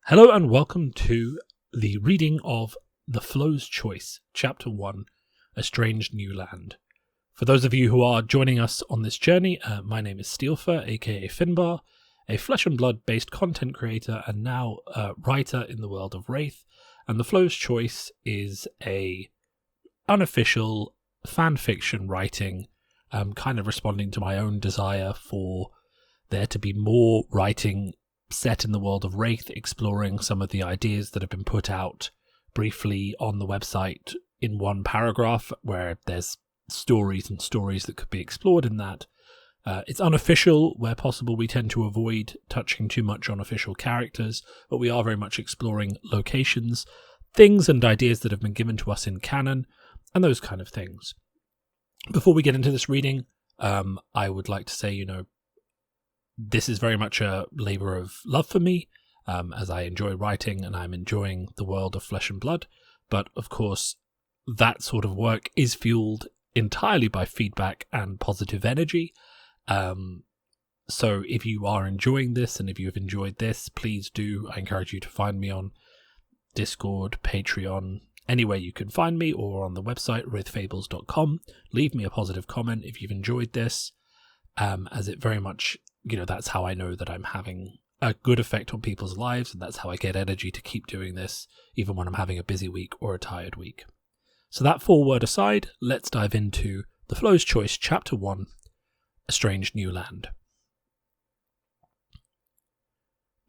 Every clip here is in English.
Hello and welcome to the reading of The Flow's Choice, Chapter 1, A Strange New Land. For those of you who are joining us on this journey, my name is Steelfer, aka Finbar, a flesh and blood based content creator and now writer in the world of Wraith, and The Flow's Choice is a unofficial fan fiction writing, kind of responding to my own desire for there to be more writing set in the world of Wraith, exploring some of the ideas that have been put out briefly on the website in one paragraph, where there's stories and stories that could be explored in that. It's unofficial. Where possible, we tend to avoid touching too much on official characters, but we are very much exploring locations, things and ideas that have been given to us in canon, and those kind of things. Before we get into this reading, I would like to say, this is very much a labour of love for me, as I enjoy writing and I'm enjoying the world of Flesh and Blood. But of course, that sort of work is fueled entirely by feedback and positive energy. So if you are enjoying this and if you have enjoyed this, please do. I encourage you to find me on Discord, Patreon, anywhere you can find me, or on the website, wraithfables.com. Leave me a positive comment if you've enjoyed this, as it very much... that's how I know that I'm having a good effect on people's lives, and that's how I get energy to keep doing this, even when I'm having a busy week or a tired week. So that foreword aside, let's dive into The Flow's Choice, Chapter 1, A Strange New Land.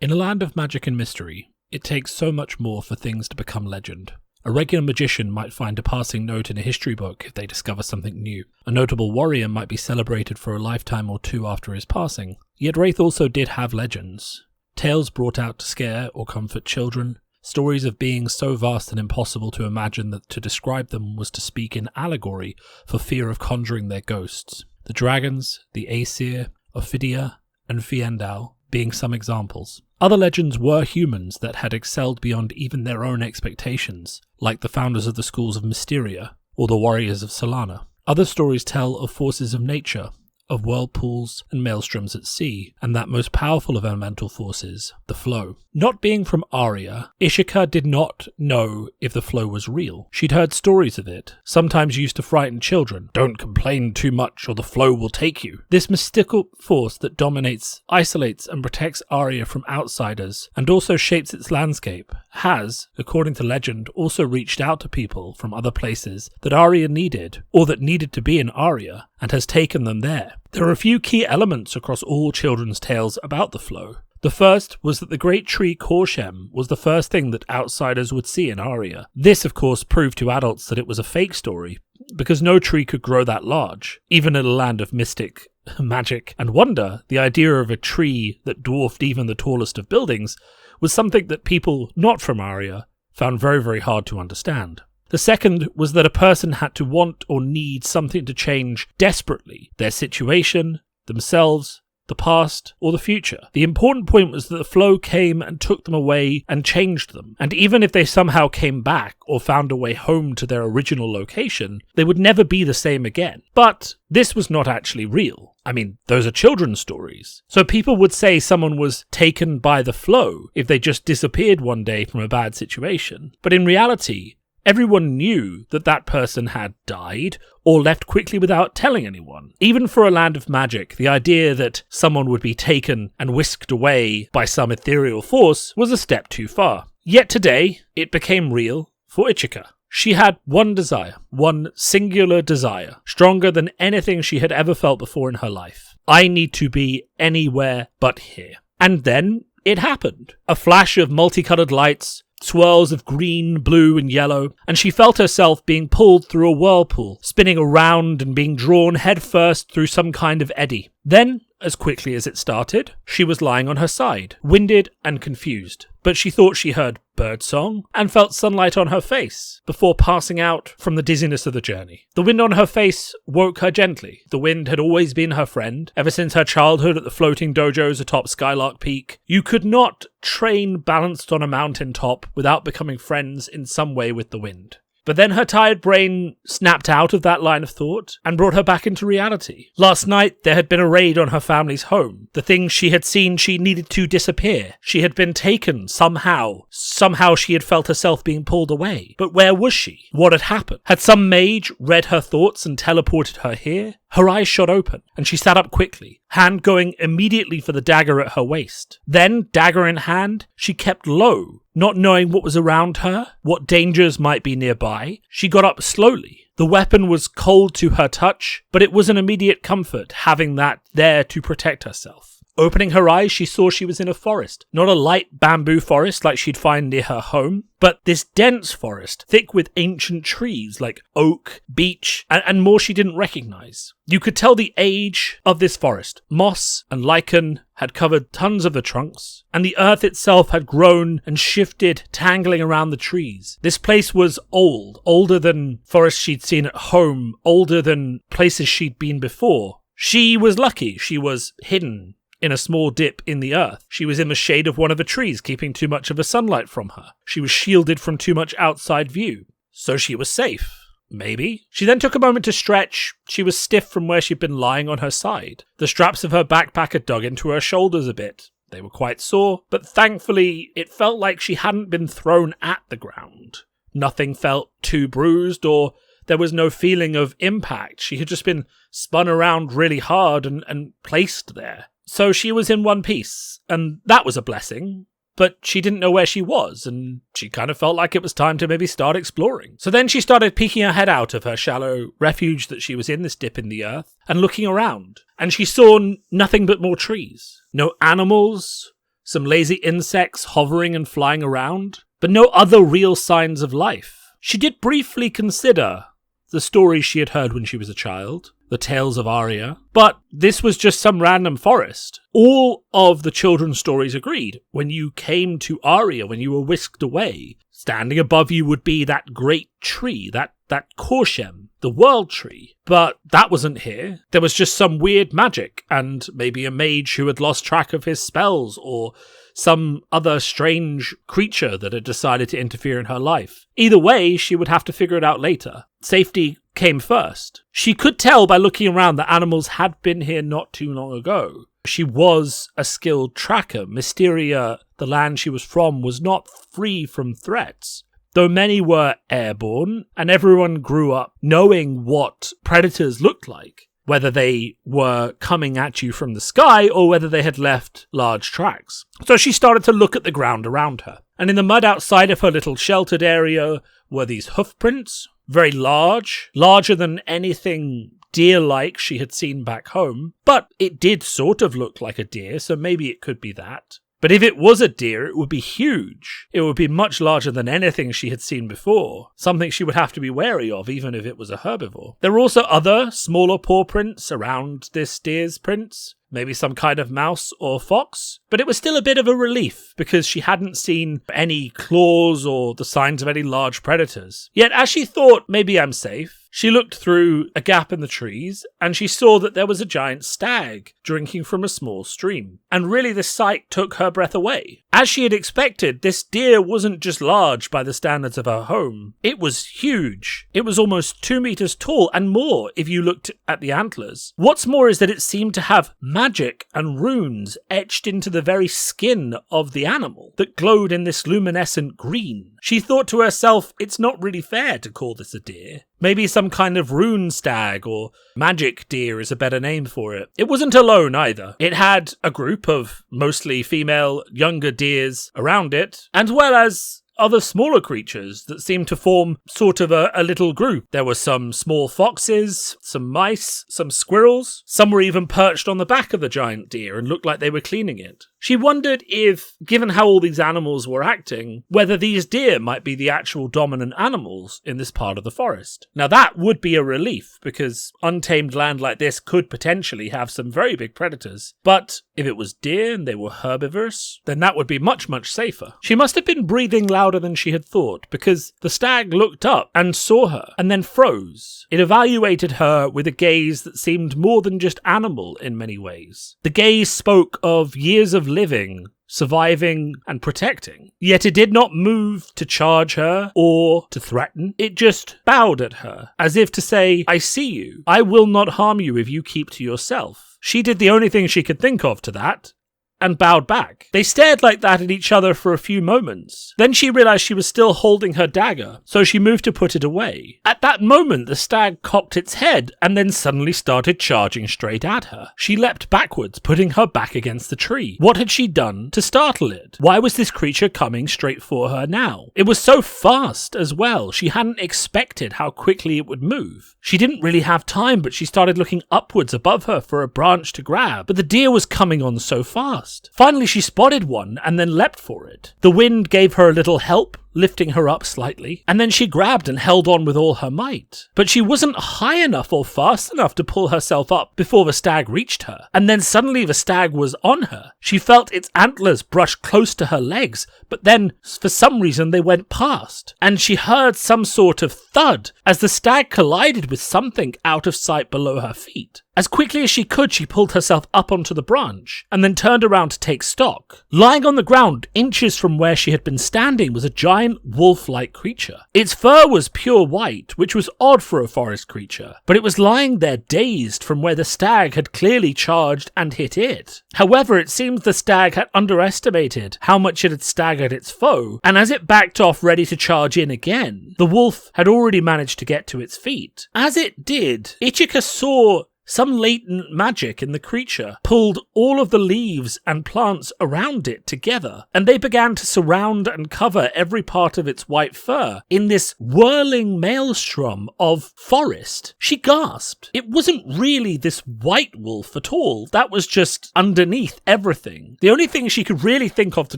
In a land of magic and mystery, it takes so much more for things to become legend. A regular magician might find a passing note in a history book if they discover something new. A notable warrior might be celebrated for a lifetime or two after his passing. Yet Wraith also did have legends. Tales brought out to scare or comfort children. Stories of beings so vast and impossible to imagine that to describe them was to speak in allegory for fear of conjuring their ghosts. The dragons, the Aesir, Ophidia, and Fiendal being some examples. Other legends were humans that had excelled beyond even their own expectations, like the founders of the schools of Mysteria, or the warriors of Solana. Other stories tell of forces of nature, of whirlpools and maelstroms at sea, and that most powerful of elemental forces, the flow. Not being from Aria, Ishika did not know if the flow was real. She'd heard stories of it, sometimes used to frighten children. Don't complain too much or the flow will take you. This mystical force that dominates, isolates and protects Aria from outsiders, and also shapes its landscape, has, according to legend, also reached out to people from other places that Aria needed, or that needed to be in Aria, and has taken them there. There are a few key elements across all children's tales about the flow. The first was that the great tree Korshem was the first thing that outsiders would see in Aria. This, of course, proved to adults that it was a fake story, because no tree could grow that large. Even in a land of mystic, magic, and wonder, the idea of a tree that dwarfed even the tallest of buildings was something that people not from Aria found very, very hard to understand. The second was that a person had to want or need something to change desperately, their situation, themselves, the past, or the future. The important point was that the flow came and took them away and changed them, and even if they somehow came back or found a way home to their original location, they would never be the same again. But this was not actually real. I mean, those are children's stories. So people would say someone was taken by the flow if they just disappeared one day from a bad situation. But in reality, everyone knew that that person had died or left quickly without telling anyone. Even for a land of magic, the idea that someone would be taken and whisked away by some ethereal force was a step too far. Yet today, it became real for Ichika. She had one desire, one singular desire, stronger than anything she had ever felt before in her life. I need to be anywhere but here. And then it happened. A flash of multicolored lights, swirls of green, blue, and yellow, and she felt herself being pulled through a whirlpool, spinning around and being drawn headfirst through some kind of eddy. Then, as quickly as it started, she was lying on her side, winded and confused, but she thought she heard birdsong and felt sunlight on her face before passing out from the dizziness of the journey. The wind on her face woke her gently. The wind had always been her friend, ever since her childhood at the floating dojos atop Skylark Peak. You could not train balanced on a mountain top without becoming friends in some way with the wind. But then her tired brain snapped out of that line of thought and brought her back into reality. Last night, there had been a raid on her family's home. The things she had seen she needed to disappear. She had been taken somehow. Somehow she had felt herself being pulled away. But where was she? What had happened? Had some mage read her thoughts and teleported her here? Her eyes shot open, and she sat up quickly, hand going immediately for the dagger at her waist. Then, dagger in hand, she kept low, not knowing what was around her, what dangers might be nearby. She got up slowly. The weapon was cold to her touch, but it was an immediate comfort having that there to protect herself. Opening her eyes, she saw she was in a forest. Not a light bamboo forest like she'd find near her home, but this dense forest, thick with ancient trees like oak, beech, and more she didn't recognize. You could tell the age of this forest. Moss and lichen had covered tons of the trunks, and the earth itself had grown and shifted, tangling around the trees. This place was old, older than forests she'd seen at home, older than places she'd been before. She was lucky. She was hidden in a small dip in the earth. She was in the shade of one of the trees, keeping too much of the sunlight from her. She was shielded from too much outside view. So she was safe. Maybe. She then took a moment to stretch. She was stiff from where she'd been lying on her side. The straps of her backpack had dug into her shoulders a bit. They were quite sore, but thankfully it felt like she hadn't been thrown at the ground. Nothing felt too bruised, or there was no feeling of impact. She had just been spun around really hard and placed there. So she was in one piece, and that was a blessing, but she didn't know where she was, and she kind of felt like it was time to maybe start exploring. So then she started peeking her head out of her shallow refuge that she was in, this dip in the earth, and looking around. And she saw nothing but more trees. No animals, some lazy insects hovering and flying around, but no other real signs of life. She did briefly consider the stories she had heard when she was a child, the tales of Aria, but this was just some random forest. All of the children's stories agreed. When you came to Aria, when you were whisked away, standing above you would be that great tree, that Korshem, the world tree. But that wasn't here. There was just some weird magic, and maybe a mage who had lost track of his spells, or some other strange creature that had decided to interfere in her life. Either way, she would have to figure it out later. Safety came first. She could tell by looking around that animals had been here not too long ago. She was a skilled tracker. Mysteria, the land she was from, was not free from threats. Though many were airborne, and everyone grew up knowing what predators looked like, whether they were coming at you from the sky or whether they had left large tracks. So she started to look at the ground around her. And in the mud outside of her little sheltered area were these hoof prints, very large, larger than anything deer-like she had seen back home. But it did sort of look like a deer, so maybe it could be that. But if it was a deer, it would be huge. It would be much larger than anything she had seen before. Something she would have to be wary of, even if it was a herbivore. There were also other, smaller paw prints around this deer's prints. Maybe some kind of mouse or fox. But it was still a bit of a relief, because she hadn't seen any claws or the signs of any large predators. Yet as she thought, maybe I'm safe, she looked through a gap in the trees, and she saw that there was a giant stag drinking from a small stream. And really the sight took her breath away. As she had expected, this deer wasn't just large by the standards of her home. It was huge. It was almost 2 meters tall, and more if you looked at the antlers. What's more is that it seemed to have magic and runes etched into the very skin of the animal that glowed in this luminescent green. She thought to herself, it's not really fair to call this a deer. Maybe some kind of rune stag or magic deer is a better name for it. It wasn't alone either. It had a group of mostly female, younger deers around it, as well as other smaller creatures that seemed to form sort of a little group. There were some small foxes, some mice, some squirrels. Some were even perched on the back of the giant deer and looked like they were cleaning it. She wondered if, given how all these animals were acting, whether these deer might be the actual dominant animals in this part of the forest. Now that would be a relief, because untamed land like this could potentially have some very big predators. But if it was deer and they were herbivores, then that would be much, much safer. She must have been breathing louder than she had thought, because the stag looked up and saw her, and then froze. It evaluated her with a gaze that seemed more than just animal in many ways. The gaze spoke of years of living, surviving and protecting. Yet it did not move to charge her or to threaten. It just bowed at her, as if to say, I see you. I will not harm you if you keep to yourself. She did the only thing she could think of to that, and bowed back. They stared like that at each other for a few moments. Then she realized she was still holding her dagger, so she moved to put it away. At that moment, the stag cocked its head and then suddenly started charging straight at her. She leapt backwards, putting her back against the tree. What had she done to startle it? Why was this creature coming straight for her now? It was so fast as well. She hadn't expected how quickly it would move. She didn't really have time, but she started looking upwards above her for a branch to grab. But the deer was coming on so fast. Finally, she spotted one and then leapt for it. The wind gave her a little help, lifting her up slightly, and then she grabbed and held on with all her might. But she wasn't high enough or fast enough to pull herself up before the stag reached her, and then suddenly the stag was on her. She felt its antlers brush close to her legs, but then, for some reason, they went past, and she heard some sort of thud as the stag collided with something out of sight below her feet. As quickly as she could, she pulled herself up onto the branch, and then turned around to take stock. Lying on the ground, inches from where she had been standing, was a giant wolf-like creature. Its fur was pure white, which was odd for a forest creature, but it was lying there dazed from where the stag had clearly charged and hit it. However, it seems the stag had underestimated how much it had staggered its foe, and as it backed off ready to charge in again, the wolf had already managed to get to its feet. As it did, Ichika saw some latent magic in the creature pulled all of the leaves and plants around it together, and they began to surround and cover every part of its white fur in this whirling maelstrom of forest. She gasped. It wasn't really this white wolf at all. That was just underneath everything. The only thing she could really think of to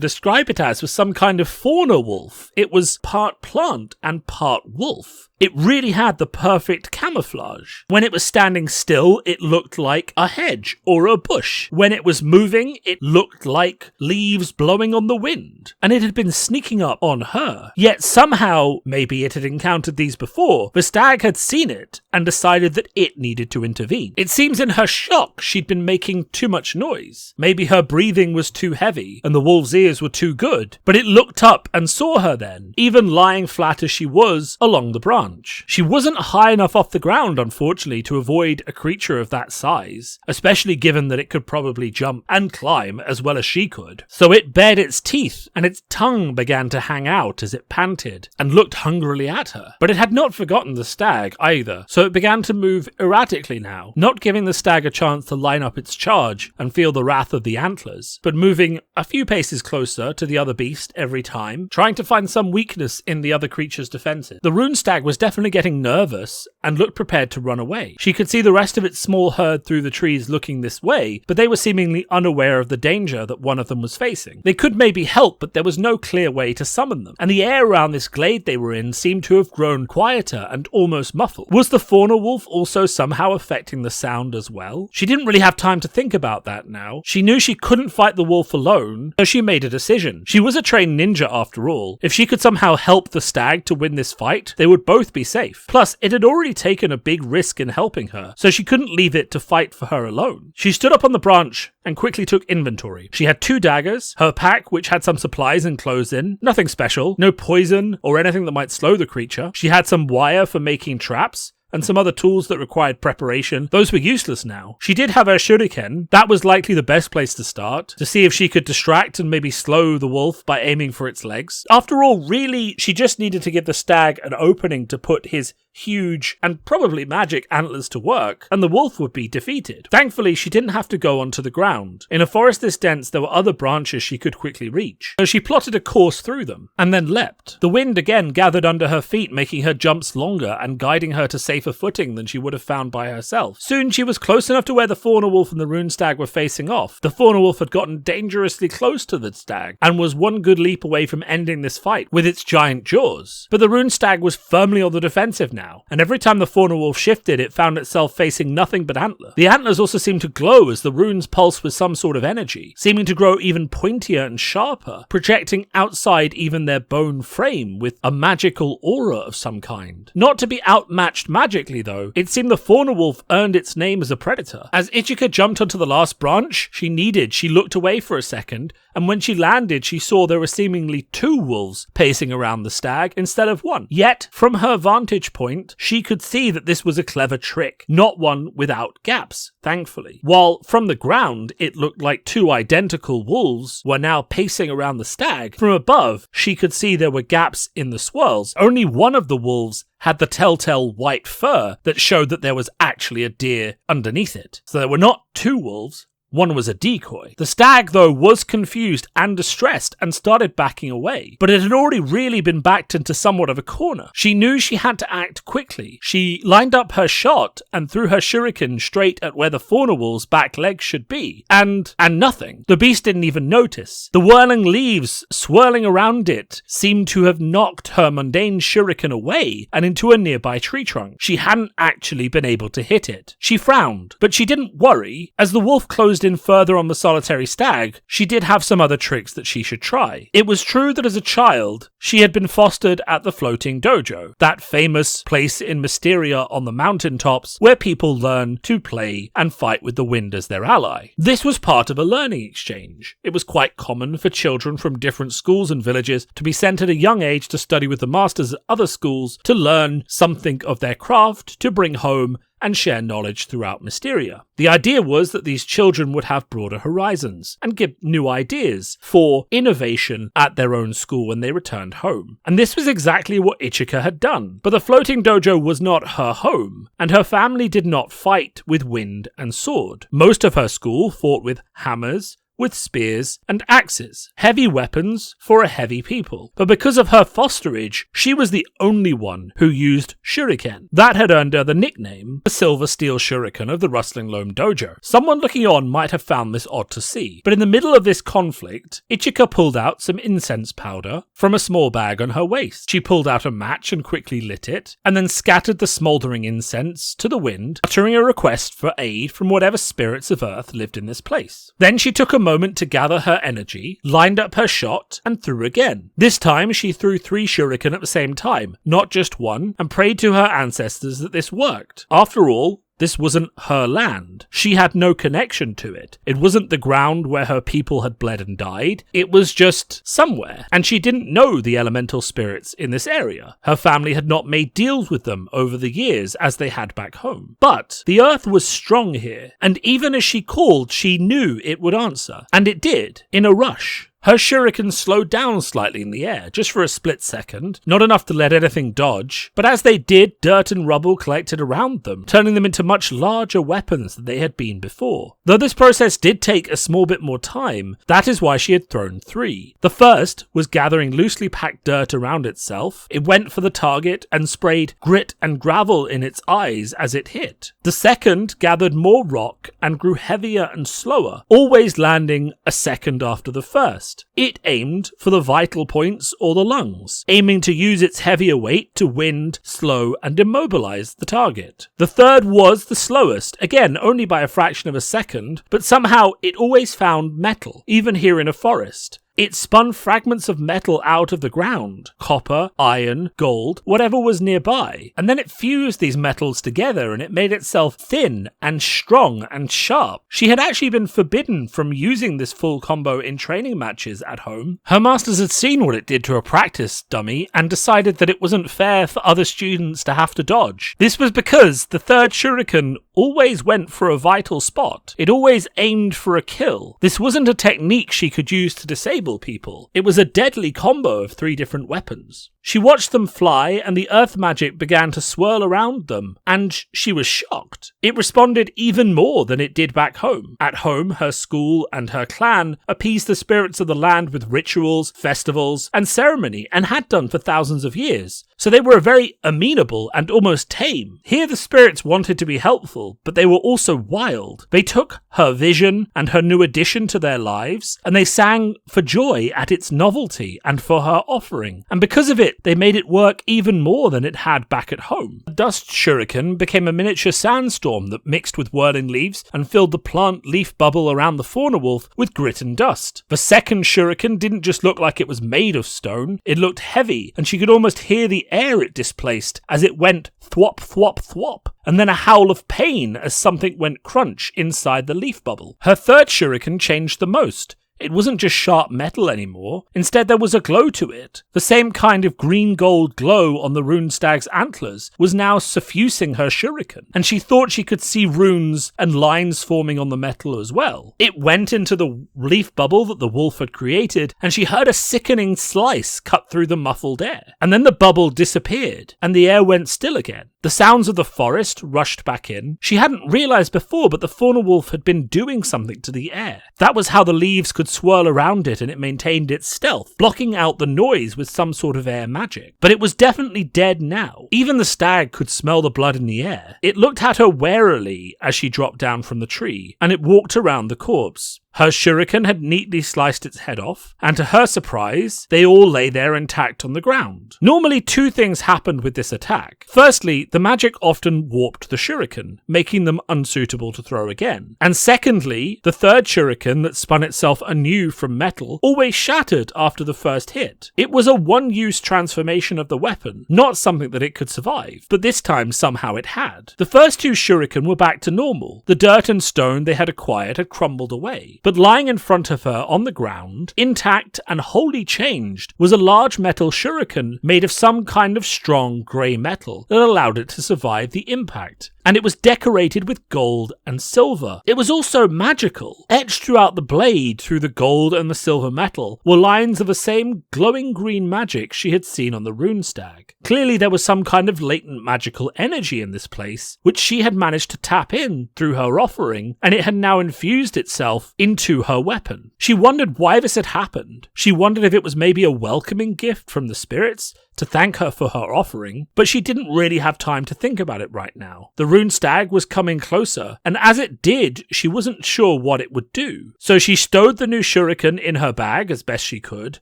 describe it as was some kind of fauna wolf. It was part plant and part wolf. It really had the perfect camouflage. When it was standing still, it looked like a hedge or a bush. When it was moving, it looked like leaves blowing on the wind. And it had been sneaking up on her. Yet somehow, maybe it had encountered these before, the stag had seen it and decided that it needed to intervene. It seems in her shock, she'd been making too much noise. Maybe her breathing was too heavy and the wolf's ears were too good. But it looked up and saw her then, even lying flat as she was along the branch. She wasn't high enough off the ground, unfortunately, to avoid a creature of that size, especially given that it could probably jump and climb as well as she could. So it bared its teeth, and its tongue began to hang out as it panted and looked hungrily at her. But it had not forgotten the stag either, so it began to move erratically now, not giving the stag a chance to line up its charge and feel the wrath of the antlers, but moving a few paces closer to the other beast every time, trying to find some weakness in the other creature's defenses. The rune stag was definitely getting nervous and looked prepared to run away. She could see the rest of its small herd through the trees looking this way, but they were seemingly unaware of the danger that one of them was facing. They could maybe help, but there was no clear way to summon them, and the air around this glade they were in seemed to have grown quieter and almost muffled. Was the fauna wolf also somehow affecting the sound as well? She didn't really have time to think about that now. She knew she couldn't fight the wolf alone, so she made a decision. She was a trained ninja after all. If she could somehow help the stag to win this fight, they would both be safe. Plus, it had already taken a big risk in helping her, so she couldn't leave it to fight for her alone. She stood up on the branch and quickly took inventory. She had 2 daggers, her pack which had some supplies and clothes in, nothing special, no poison or anything that might slow the creature. She had some wire for making traps, and some other tools that required preparation. Those were useless now. She did have her shuriken. That was likely the best place to start, to see if she could distract and maybe slow the wolf by aiming for its legs. After all, really, she just needed to give the stag an opening to put his huge and probably magic antlers to work, and the wolf would be defeated. Thankfully, she didn't have to go onto the ground. In a forest this dense, there were other branches she could quickly reach, so she plotted a course through them, and then leapt. The wind again gathered under her feet, making her jumps longer and guiding her to safer footing than she would have found by herself. Soon she was close enough to where the fauna wolf and the rune stag were facing off. The fauna wolf had gotten dangerously close to the stag, and was one good leap away from ending this fight with its giant jaws. But the rune stag was firmly on the defensive now, and every time the fauna wolf shifted, it found itself facing nothing but antler. The antlers also seemed to glow as the runes pulsed with some sort of energy, seeming to grow even pointier and sharper, projecting outside even their bone frame with a magical aura of some kind. Not to be outmatched magically, Tragically though, it seemed the fauna wolf earned its name as a predator. As Ichika jumped onto the last branch she looked away for a second, and when she landed she saw there were seemingly 2 wolves pacing around the stag instead of 1. Yet, from her vantage point, she could see that this was a clever trick, not one without gaps, thankfully. While from the ground it looked like 2 identical wolves were now pacing around the stag, from above she could see there were gaps in the swirls. Only one of the wolves had the telltale white fur that showed that there was actually a deer underneath it. So there were not 2 wolves, one was a decoy. The stag, though, was confused and distressed and started backing away, but it had already really been backed into somewhat of a corner. She knew she had to act quickly. She lined up her shot and threw her shuriken straight at where the fauna wolf's back legs should be, and nothing. The beast didn't even notice. The whirling leaves swirling around it seemed to have knocked her mundane shuriken away and into a nearby tree trunk. She hadn't actually been able to hit it. She frowned, but she didn't worry. As the wolf closed in further on the solitary stag, she did have some other tricks that she should try. It was true that as a child, she had been fostered at the floating dojo, that famous place in Mysteria on the mountaintops where people learn to play and fight with the wind as their ally. This was part of a learning exchange. It was quite common for children from different schools and villages to be sent at a young age to study with the masters at other schools to learn something of their craft to bring home and share knowledge throughout Mysteria. The idea was that these children would have broader horizons and give new ideas for innovation at their own school when they returned home. And this was exactly what Ichika had done. But the floating dojo was not her home, and her family did not fight with wind and sword. Most of her school fought with hammers, with spears and axes, heavy weapons for a heavy people. But because of her fosterage, she was the only one who used shuriken. That had earned her the nickname, the Silver Steel Shuriken of the Rustling Loam Dojo. Someone looking on might have found this odd to see, but in the middle of this conflict, Ichika pulled out some incense powder from a small bag on her waist. She pulled out a match and quickly lit it, and then scattered the smouldering incense to the wind, uttering a request for aid from whatever spirits of earth lived in this place. Then she took a moment to gather her energy, lined up her shot, and threw again. This time she threw 3 shuriken at the same time, not just one, and prayed to her ancestors that this worked. After all, this wasn't her land. She had no connection to it. It wasn't the ground where her people had bled and died. It was just somewhere, and she didn't know the elemental spirits in this area. Her family had not made deals with them over the years as they had back home. But the earth was strong here, and even as she called, she knew it would answer. And it did, in a rush. Her shuriken slowed down slightly in the air, just for a split second, not enough to let anything dodge, but as they did, dirt and rubble collected around them, turning them into much larger weapons than they had been before. Though this process did take a small bit more time, that is why she had thrown 3. The first was gathering loosely packed dirt around itself. It went for the target and sprayed grit and gravel in its eyes as it hit. The second gathered more rock and grew heavier and slower, always landing a second after the first. It aimed for the vital points or the lungs, aiming to use its heavier weight to wind, slow, and immobilize the target. The third was the slowest, again only by a fraction of a second, but somehow it always found metal, even here in a forest. It spun fragments of metal out of the ground, copper, iron, gold, whatever was nearby, and then it fused these metals together and it made itself thin and strong and sharp. She had actually been forbidden from using this full combo in training matches at home. Her masters had seen what it did to a practice dummy and decided that it wasn't fair for other students to have to dodge. This was because the third shuriken always went for a vital spot. It always aimed for a kill. This wasn't a technique she could use to disable people. It was a deadly combo of 3 different weapons. She watched them fly and the earth magic began to swirl around them, and she was shocked. It responded even more than it did back home. At home, her school and her clan appeased the spirits of the land with rituals, festivals, and ceremony, and had done for thousands of years. So they were very amenable and almost tame. Here the spirits wanted to be helpful, but they were also wild. They took her vision and her new addition to their lives, and they sang for joy at its novelty and for her offering. And because of it, they made it work even more than it had back at home. The dust shuriken became a miniature sandstorm that mixed with whirling leaves and filled the plant leaf bubble around the fauna wolf with grit and dust. The second shuriken didn't just look like it was made of stone, it looked heavy, and she could almost hear the air it displaced as it went thwop thwop thwop, and then a howl of pain as something went crunch inside the leaf bubble. Her third shuriken changed the most. It wasn't just sharp metal anymore. Instead, there was a glow to it. The same kind of green-gold glow on the rune stag's antlers was now suffusing her shuriken, and she thought she could see runes and lines forming on the metal as well. It went into the leaf bubble that the wolf had created, and she heard a sickening slice cut through the muffled air. And then the bubble disappeared, and the air went still again. The sounds of the forest rushed back in. She hadn't realized before, but the fauna wolf had been doing something to the air. That was how the leaves could swirl around it and it maintained its stealth, blocking out the noise with some sort of air magic. But it was definitely dead now. Even the stag could smell the blood in the air. It looked at her warily as she dropped down from the tree, and it walked around the corpse. Her shuriken had neatly sliced its head off, and to her surprise, they all lay there intact on the ground. Normally, two things happened with this attack. Firstly, the magic often warped the shuriken, making them unsuitable to throw again. And secondly, the third shuriken that spun itself anew from metal always shattered after the first hit. It was a one-use transformation of the weapon, not something that it could survive, but this time somehow it had. The first two shuriken were back to normal. The dirt and stone they had acquired had crumbled away. But lying in front of her on the ground, intact and wholly changed, was a large metal shuriken made of some kind of strong grey metal that allowed it to survive the impact. And it was decorated with gold and silver. It was also magical. Etched throughout the blade, through the gold and the silver metal, were lines of the same glowing green magic she had seen on the rune stag. Clearly there was some kind of latent magical energy in this place, which she had managed to tap in through her offering, and it had now infused itself into her weapon. She wondered why this had happened. She wondered if it was maybe a welcoming gift from the spirits to thank her for her offering, but she didn't really have time to think about it right now. The rune stag was coming closer, and as it did, she wasn't sure what it would do. So she stowed the new shuriken in her bag as best she could,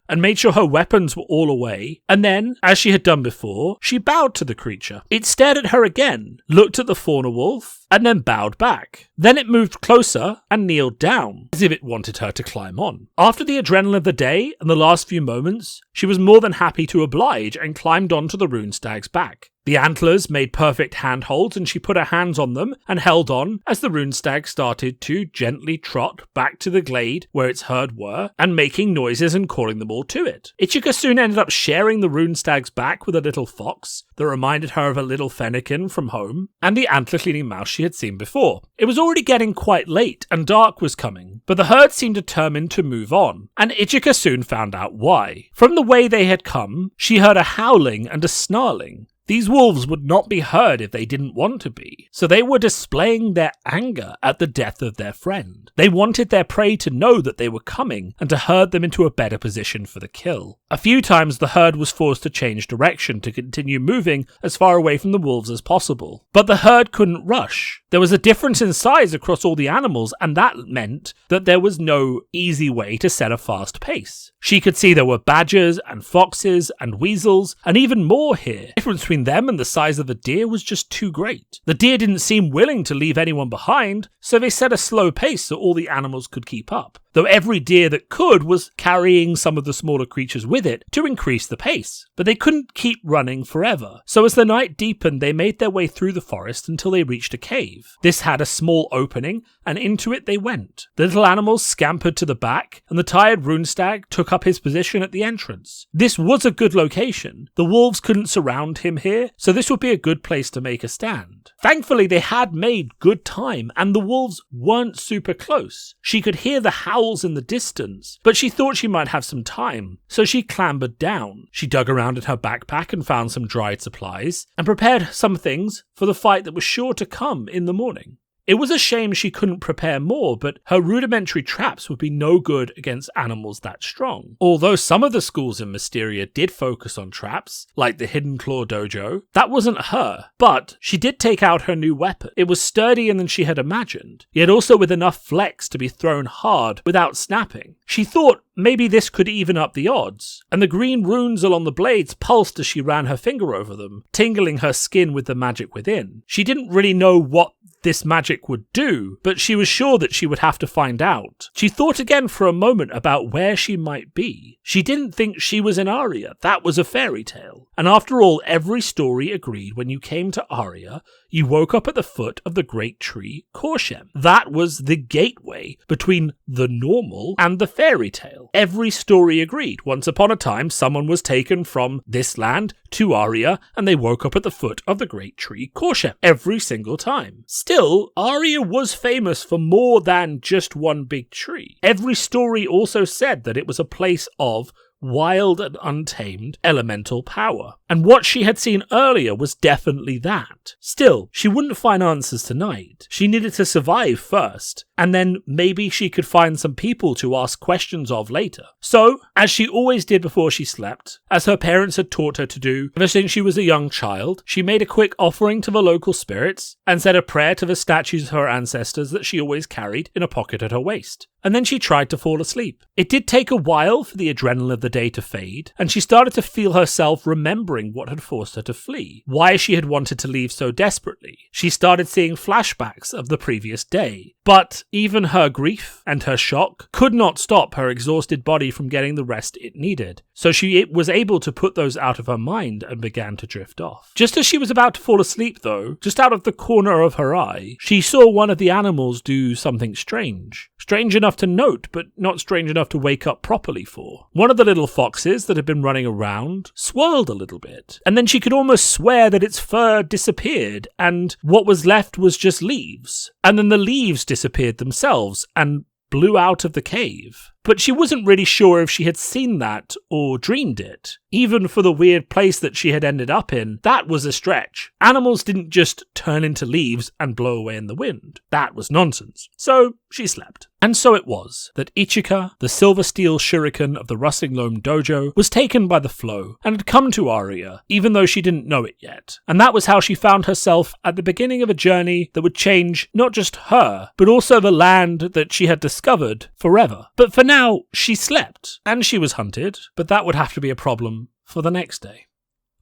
and made sure her weapons were all away, and then, as she had done before, she bowed to the creature. It stared at her again, looked at the fauna wolf, and then bowed back. Then it moved closer and kneeled down, as if it wanted her to climb on. After the adrenaline of the day and the last few moments, she was more than happy to oblige and climbed onto the rune stag's back. The antlers made perfect handholds, and she put her hands on them and held on as the rune stag started to gently trot back to the glade where its herd were, and making noises and calling them all to it. Ichika soon ended up sharing the rune stag's back with a little fox that reminded her of a little fennekin from home, and the antler-cleaning mouse she had seen before. It was already getting quite late, and dark was coming, but the herd seemed determined to move on, and Ichika soon found out why. From the way they had come, she heard a howling and a snarling. These wolves would not be heard if they didn't want to be, so they were displaying their anger at the death of their friend. They wanted their prey to know that they were coming and to herd them into a better position for the kill. A few times the herd was forced to change direction to continue moving as far away from the wolves as possible. But the herd couldn't rush. There was a difference in size across all the animals, and that meant that there was no easy way to set a fast pace. She could see there were badgers and foxes and weasels and even more here. The difference between them and the size of the deer was just too great. The deer didn't seem willing to leave anyone behind, so they set a slow pace so all the animals could keep up, though every deer that could was carrying some of the smaller creatures with it to increase the pace. But they couldn't keep running forever, so as the night deepened they made their way through the forest until they reached a cave. This had a small opening, and into it they went. The little animals scampered to the back, and the tired rune stag took up his position at the entrance. This was a good location. The wolves couldn't surround him here, so this would be a good place to make a stand. Thankfully, they had made good time, and the wolves weren't super close. She could hear the howls in the distance, but she thought she might have some time, so she clambered down. She dug around in her backpack and found some dried supplies, and prepared some things for the fight that was sure to come in the morning. It was a shame she couldn't prepare more, but her rudimentary traps would be no good against animals that strong. Although some of the schools in Mysteria did focus on traps, like the Hidden Claw Dojo, that wasn't her. But she did take out her new weapon. It was sturdier than she had imagined, yet also with enough flex to be thrown hard without snapping. She thought maybe this could even up the odds, and the green runes along the blades pulsed as she ran her finger over them, tingling her skin with the magic within. She didn't really know what this magic would do, but she was sure that she would have to find out. She thought again for a moment about where she might be. She didn't think she was in Aria. That was a fairy tale. And after all, every story agreed when you came to Aria, you woke up at the foot of the great tree Korshem. That was the gateway between the normal and the fairy tale. Every story agreed. Once upon a time, someone was taken from this land to Aria, and they woke up at the foot of the great tree Korshem every single time. Still, Aria was famous for more than just one big tree. Every story also said that it was a place of wild and untamed elemental power. And what she had seen earlier was definitely that. Still, she wouldn't find answers tonight. She needed to survive first, and then maybe she could find some people to ask questions of later. So, as she always did before she slept, as her parents had taught her to do ever since she was a young child, she made a quick offering to the local spirits and said a prayer to the statues of her ancestors that she always carried in a pocket at her waist. And then she tried to fall asleep. It did take a while for the adrenaline of the day to fade, and she started to feel herself remembering what had forced her to flee, why she had wanted to leave so desperately. She started seeing flashbacks of the previous day, but even her grief and her shock could not stop her exhausted body from getting the rest it needed. So she was able to put those out of her mind and began to drift off. Just as she was about to fall asleep though, just out of the corner of her eye, she saw one of the animals do something strange. Strange enough to note, but not strange enough to wake up properly for. One of the little foxes that had been running around swirled a little bit, and then she could almost swear that its fur disappeared, and what was left was just leaves. And then the leaves disappeared themselves and blew out of the cave. But she wasn't really sure if she had seen that or dreamed it. Even for the weird place that she had ended up in, that was a stretch. Animals didn't just turn into leaves and blow away in the wind. That was nonsense. So she slept. And so it was that Ichika, the silver steel shuriken of the Rustling Loam Dojo, was taken by the flow and had come to Aria, even though she didn't know it yet. And that was how she found herself at the beginning of a journey that would change not just her, but also the land that she had discovered forever. But for now, she slept, and she was hunted, but that would have to be a problem for the next day.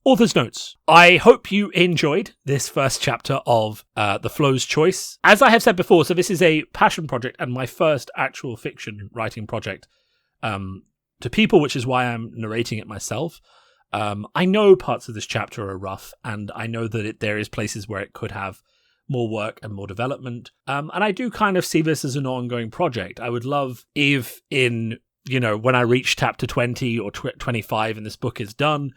Author's notes. I hope you enjoyed this first chapter of The Flow's Choice. As I have said before, so this is a passion project and my first actual fiction writing project to people, which is why I'm narrating it myself. I know parts of this chapter are rough, and I know that there is places where it could have more work and more development. And I do kind of see this as an ongoing project. I would love if when I reach chapter 20 or 25 and this book is done,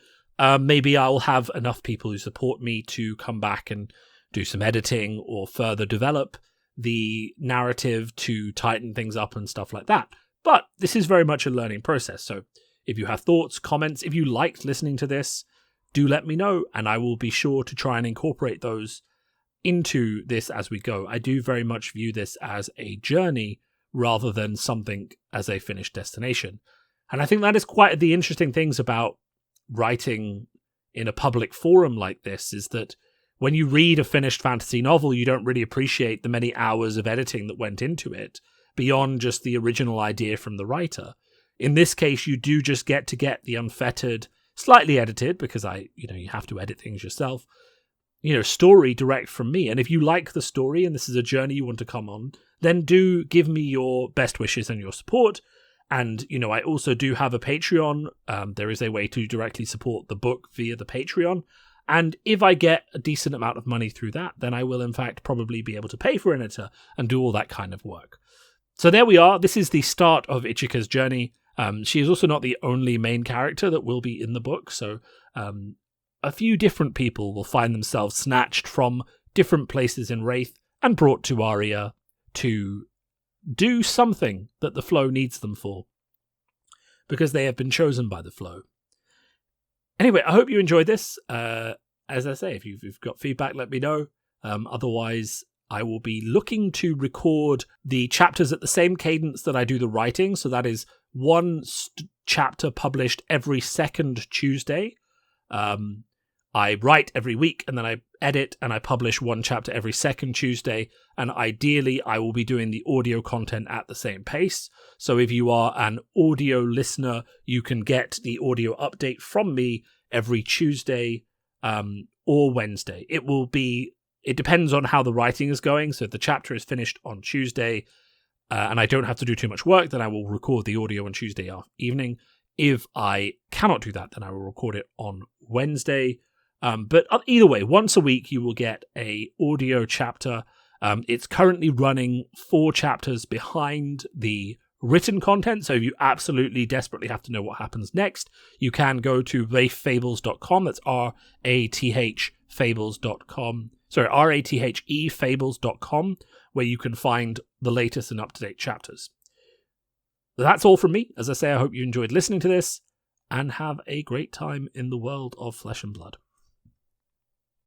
maybe I'll have enough people who support me to come back and do some editing or further develop the narrative to tighten things up and stuff like that. But this is very much a learning process. So if you have thoughts, comments, if you liked listening to this, do let me know, and I will be sure to try and incorporate those into this as we go. I do very much view this as a journey rather than something as a finished destination. And I think that is quite the interesting things about writing in a public forum like this, is that when you read a finished fantasy novel, you don't really appreciate the many hours of editing that went into it beyond just the original idea from the writer. In this case, you do just get the unfettered, slightly edited, because you have to edit things yourself, story direct from me. And if you like the story and this is a journey you want to come on, then do give me your best wishes and your support. And, I also do have a Patreon. There is a way to directly support the book via the Patreon. And if I get a decent amount of money through that, then I will in fact probably be able to pay for an editor and do all that kind of work. So there we are. This is the start of Ichika's journey. She is also not the only main character that will be in the book. So, a few different people will find themselves snatched from different places in Wraith and brought to Aria to do something that the flow needs them for, because they have been chosen by the flow. Anyway, I hope you enjoyed this. As I say, if you've got feedback, let me know. Otherwise, I will be looking to record the chapters at the same cadence that I do the writing. So that is one chapter published every second Tuesday. I write every week, and then I edit and I publish one chapter every second Tuesday, and ideally I will be doing the audio content at the same pace. So if you are an audio listener, you can get the audio update from me every Tuesday or Wednesday. It depends on how the writing is going. So if the chapter is finished on Tuesday and I don't have to do too much work, then I will record the audio on Tuesday evening. If I cannot do that, then I will record it on Wednesday. But either way, once a week you will get a audio chapter. It's currently running 4 chapters behind the written content, so if you absolutely desperately have to know what happens next, you can go to rathefables.com. That's rathfables.com. Sorry, rathefables.com, where you can find the latest and up-to-date chapters. That's all from me. As I say, I hope you enjoyed listening to this, and have a great time in the world of Flesh and Blood.